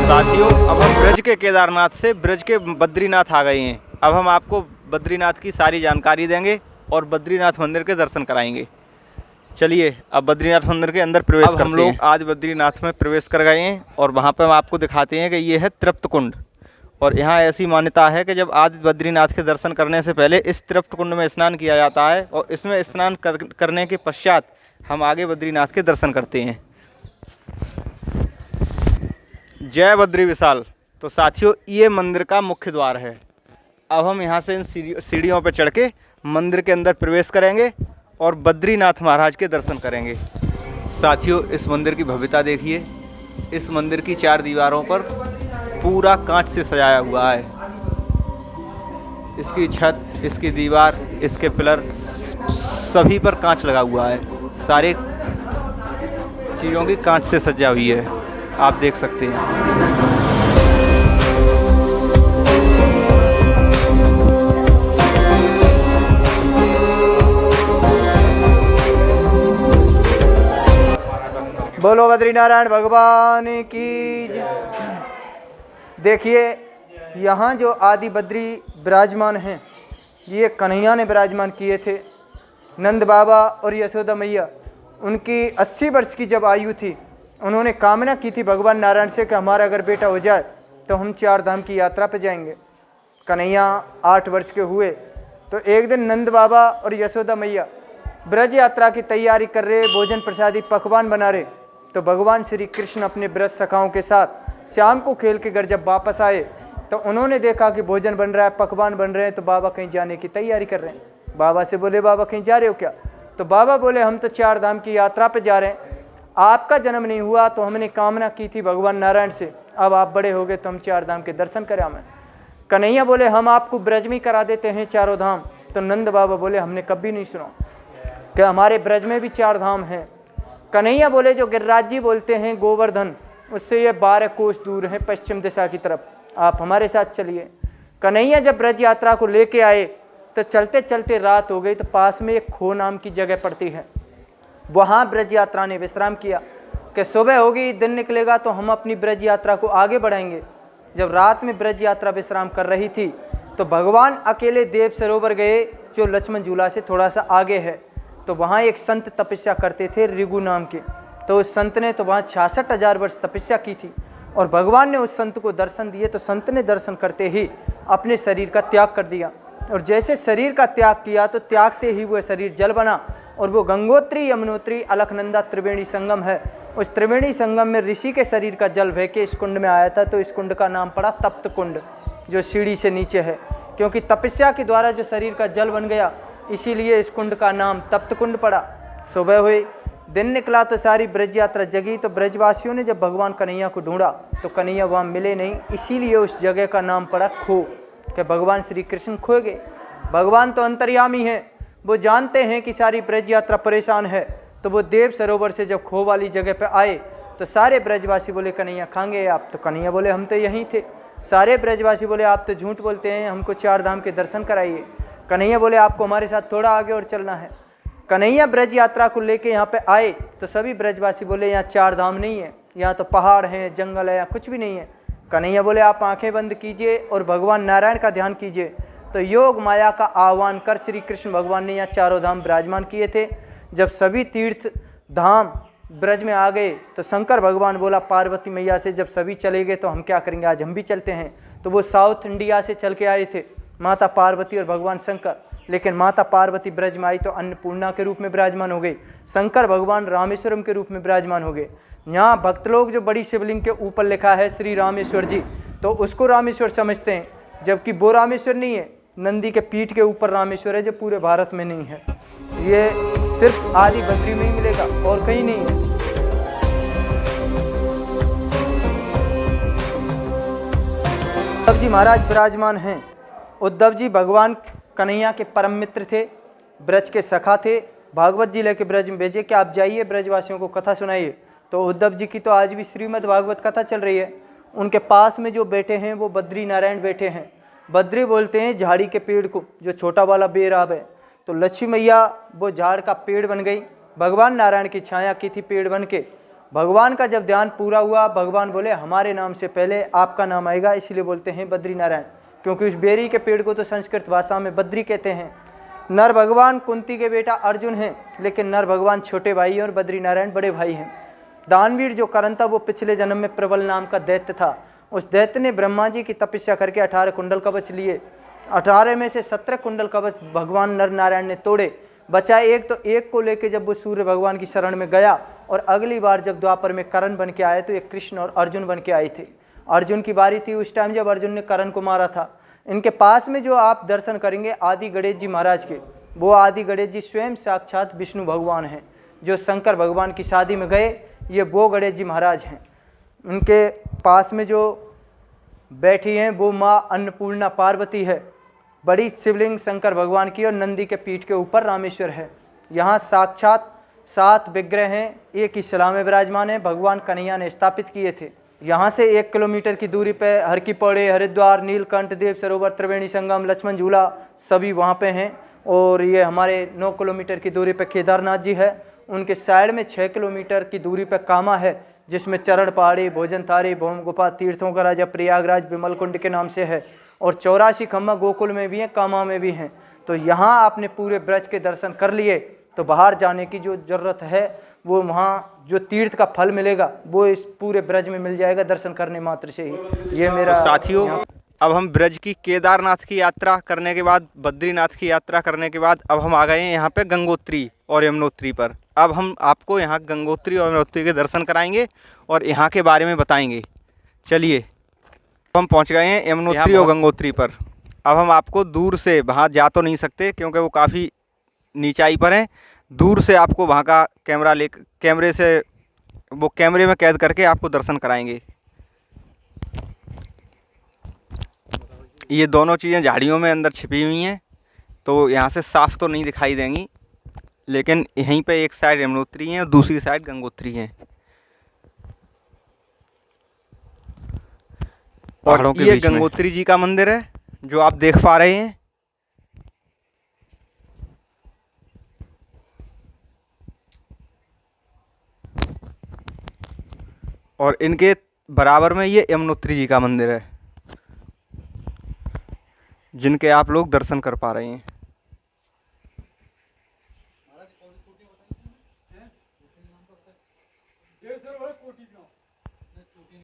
साथियों, अब हम ब्रज के केदारनाथ से ब्रज के बद्रीनाथ आ गए हैं। अब हम आपको बद्रीनाथ की सारी जानकारी देंगे और बद्रीनाथ मंदिर के दर्शन कराएंगे। चलिए अब बद्रीनाथ मंदिर के अंदर प्रवेश करते हैं। हम लोग आज बद्रीनाथ में प्रवेश कर गए हैं और वहाँ पर हम आपको दिखाते हैं कि ये है तृप्त कुंड। और यहाँ ऐसी मान्यता है कि जब आदि बद्रीनाथ के दर्शन करने से पहले इस तृप्त कुंड में स्नान किया जाता है और इसमें स्नान करने के पश्चात हम आगे बद्रीनाथ के दर्शन करते हैं। जय बद्री विशाल। तो साथियों, ये मंदिर का मुख्य द्वार है। अब हम यहाँ से इन सीढ़ियों पर चढ़ के मंदिर के अंदर प्रवेश करेंगे और बद्रीनाथ महाराज के दर्शन करेंगे। साथियों, इस मंदिर की भव्यता देखिए। इस मंदिर की 4 दीवारों पर पूरा कांच से सजाया हुआ है। इसकी छत, इसकी दीवार, इसके पिलर सभी पर कांच लगा हुआ है। सारे चीज़ों की कांच से सजा हुई है, आप देख सकते हैं। बोलो बद्रीनारायण भगवान की जय। देखिए, यहाँ जो आदि बद्री विराजमान हैं, ये कन्हैया ने विराजमान किए थे। नंद बाबा और यशोदा मैया, उनकी 80 वर्ष की जब आयु थी, उन्होंने कामना की थी भगवान नारायण से कि हमारा अगर बेटा हो जाए तो हम 4 धाम की यात्रा पर जाएंगे। कन्हैया 8 वर्ष के हुए तो एक दिन नंद बाबा और यशोदा मैया ब्रज यात्रा की तैयारी कर रहे, भोजन प्रसादी पकवान बना रहे। तो भगवान श्री कृष्ण अपने ब्रज सखाओं के साथ शाम को खेल के घर जब वापस आए तो उन्होंने देखा कि भोजन बन रहा है, पकवान बन रहे हैं, तो बाबा कहीं जाने की तैयारी कर रहे हैं। बाबा से बोले, बाबा कहीं जा रहे हो क्या? तो बाबा बोले, हम तो 4 धाम की यात्रा पर जा रहे हैं। आपका जन्म नहीं हुआ तो हमने कामना की थी भगवान नारायण से, अब आप बड़े हो गए तो हम 4 धाम के दर्शन करें हमें। कन्हैया बोले, हम आपको ब्रज में करा देते हैं 4 धाम। तो नंद बाबा बोले, हमने कभी नहीं सुना कि हमारे ब्रज में भी 4 धाम हैं। कन्हैया बोले, जो गिरिराज जी बोलते हैं गोवर्धन, उससे ये 12 कोस दूर है पश्चिम दिशा की तरफ, आप हमारे साथ चलिए। कन्हैया जब ब्रज यात्रा को लेके आए तो चलते चलते रात हो गई। तो पास में एक खो नाम की जगह पड़ती है, वहाँ ब्रज यात्रा ने विश्राम किया कि सुबह होगी, दिन निकलेगा तो हम अपनी ब्रज यात्रा को आगे बढ़ाएंगे। जब रात में ब्रज यात्रा विश्राम कर रही थी तो भगवान अकेले देव सरोवर गए, जो लक्ष्मण झूला से थोड़ा सा आगे है। तो वहाँ एक संत तपस्या करते थे, ऋगु नाम के। तो उस संत ने तो वहाँ 66,000 वर्ष तपस्या की थी और भगवान ने उस संत को दर्शन दिए। तो संत ने दर्शन करते ही अपने शरीर का त्याग कर दिया और जैसे शरीर का त्याग किया तो त्यागते ही वो शरीर जल बना और वो गंगोत्री, यमुनोत्री, अलकनंदा त्रिवेणी संगम है। उस त्रिवेणी संगम में ऋषि के शरीर का जल बह के इस कुंड में आया था। तो इस कुंड का नाम पड़ा तप्त कुंड, जो सीढ़ी से नीचे है, क्योंकि तपस्या के द्वारा जो शरीर का जल बन गया, इसीलिए इस कुंड का नाम तप्त कुंड पड़ा। सुबह हुई, दिन निकला तो सारी ब्रज यात्रा जगी। तो ब्रजवासियों ने जब भगवान कन्हैया को ढूंढा तो कन्हैया वहाँ मिले नहीं, इसीलिए उस जगह का नाम पड़ा खो, कि भगवान श्री कृष्ण खो गए। भगवान तो अंतर्यामी हैं, वो जानते हैं कि सारी ब्रज यात्रा परेशान है। तो वो देव सरोवर से जब खो वाली जगह पे आए तो सारे ब्रजवासी बोले, कन्हैया कहाँ गए आप? तो कन्हैया बोले, हम तो यहीं थे। सारे ब्रजवासी बोले, आप तो झूठ बोलते हैं, हमको 4 धाम के दर्शन कराइए। कन्हैया बोले, आपको हमारे साथ थोड़ा आगे और चलना है। कन्हैया ब्रज यात्रा को लेके यहाँ पे आए तो सभी ब्रजवासी बोले, यहाँ 4 धाम नहीं है, यहाँ तो पहाड़ हैं, जंगल है, यहाँ कुछ भी नहीं है। कन्हैया बोले, आप आंखें बंद कीजिए और भगवान नारायण का ध्यान कीजिए। तो योग माया का आह्वान कर श्री कृष्ण भगवान ने यहाँ 4 धाम विराजमान किए थे। जब सभी तीर्थ धाम ब्रज में आ गए तो शंकर भगवान बोला पार्वती मैया से, जब सभी चले गए तो हम क्या करेंगे, आज हम भी चलते हैं। तो वो साउथ इंडिया से चल के आए थे, माता पार्वती और भगवान शंकर। लेकिन माता पार्वती ब्रज में आई तो अन्नपूर्णा के रूप में विराजमान हो गई, शंकर भगवान रामेश्वरम के रूप में विराजमान हो गए। यहाँ भक्त लोग जो बड़ी शिवलिंग के ऊपर लिखा है श्री रामेश्वर जी, तो उसको रामेश्वर समझते हैं, जबकि वो रामेश्वर नहीं है। नंदी के पीठ के ऊपर रामेश्वर है, जो पूरे भारत में नहीं है। ये सिर्फ आदि बद्री में ही मिलेगा और कहीं नहीं है। उद्धव जी महाराज विराजमान हैं। उद्धव जी भगवान कन्हैया के परम मित्र थे, ब्रज के सखा थे। भागवत जी लेके ब्रज में भेजे कि आप जाइए ब्रजवासियों को कथा सुनाइए। तो उद्धव जी की तो आज भी श्रीमद् भागवत कथा चल रही है। उनके पास में जो बैठे हैं वो बद्री नारायण बैठे हैं। बद्री बोलते हैं झाड़ी के पेड़ को, जो छोटा वाला बेराब है। तो लक्ष्मी मैया वो झाड़ का पेड़ बन गई, भगवान नारायण की छाया की थी पेड़ बन के। भगवान का जब ध्यान पूरा हुआ, भगवान बोले हमारे नाम से पहले आपका नाम आएगा, इसलिए बोलते हैं बद्री नारायण, क्योंकि उस बेरी के पेड़ को तो संस्कृत भाषा में बद्री कहते हैं। नर भगवान कुंती के बेटा अर्जुन हैं, लेकिन नर भगवान छोटे भाई हैं और बद्री नारायण बड़े भाई हैं। दानवीर जो कर्ण था वो पिछले जन्म में प्रबल नाम का दैत्य था। उस दैत्य ने ब्रह्मा जी की तपस्या करके 18 कुंडल कवच लिए। 18 में से 17 कुंडल कवच भगवान नर नारायण ने तोड़े, बचा एक। तो एक को लेके जब वो सूर्य भगवान की शरण में गया और अगली बार जब द्वापर में कर्ण बन के आए तो एक कृष्ण और अर्जुन बन के आए थे। अर्जुन की बारी थी उस टाइम जब अर्जुन ने कर्ण को मारा था। इनके पास में जो आप दर्शन करेंगे आदि गणेश जी महाराज के, वो आदि गणेश जी स्वयं साक्षात विष्णु भगवान हैं, जो शंकर भगवान की शादी में गए, ये वो गणेश जी महाराज हैं। उनके पास में जो बैठी हैं वो माँ अन्नपूर्णा पार्वती है। बड़ी शिवलिंग शंकर भगवान की और नंदी के पीठ के ऊपर रामेश्वर है। यहाँ साक्षात 7 विग्रह हैं, एक ही शिला में विराजमान है, भगवान कन्हैया ने स्थापित किए थे। यहाँ से 1 किलोमीटर की दूरी पे हर की पौड़ी, हरिद्वार, नीलकंठ, देव सरोवर, त्रिवेणी संगम, लक्ष्मण झूला सभी वहाँ पे हैं। और ये हमारे 9 किलोमीटर की दूरी पे केदारनाथ जी है। उनके साइड में 6 किलोमीटर की दूरी पे कामा है, जिसमें चरण पहाड़ी, भोजन थारी, भौम गुफा, तीर्थों का राजा प्रयागराज विमलकुंड के नाम से है। और 84 खम्मा गोकुल में भी हैं, कामा में भी हैं। तो यहाँ आपने पूरे ब्रज के दर्शन कर लिए तो बाहर जाने की जो ज़रूरत है, वो वहाँ जो तीर्थ का फल मिलेगा वो इस पूरे ब्रज में मिल जाएगा दर्शन करने मात्र से ही। ये मेरा तो साथियों, अब हम ब्रज की केदारनाथ की यात्रा करने के बाद, बद्रीनाथ की यात्रा करने के बाद अब हम आ गए हैं यहाँ पे गंगोत्री और यमुनोत्री पर। अब हम आपको यहाँ गंगोत्री और यमुनोत्री के दर्शन कराएंगे और यहाँ के बारे में बताएंगे। चलिए, हम पहुँच गए हैं यमुनोत्री और गंगोत्री पर। अब हम आपको दूर से, वहाँ जा तो नहीं सकते क्योंकि वो काफ़ी नीचाई पर हैं, दूर से आपको वहाँ का कैमरे से वो कैमरे में कैद करके आपको दर्शन कराएंगे। ये दोनों चीज़ें झाड़ियों में अंदर छिपी हुई हैं, तो यहाँ से साफ़ तो नहीं दिखाई देंगी, लेकिन यहीं पे एक साइड यमुनोत्री है और दूसरी साइड गंगोत्री है। और ये गंगोत्री जी का मंदिर है जो आप देख पा रहे हैं। और इनके बराबर में ये यमुनोत्री जी का मंदिर है, जिनके आप लोग दर्शन कर पा रहे हैं।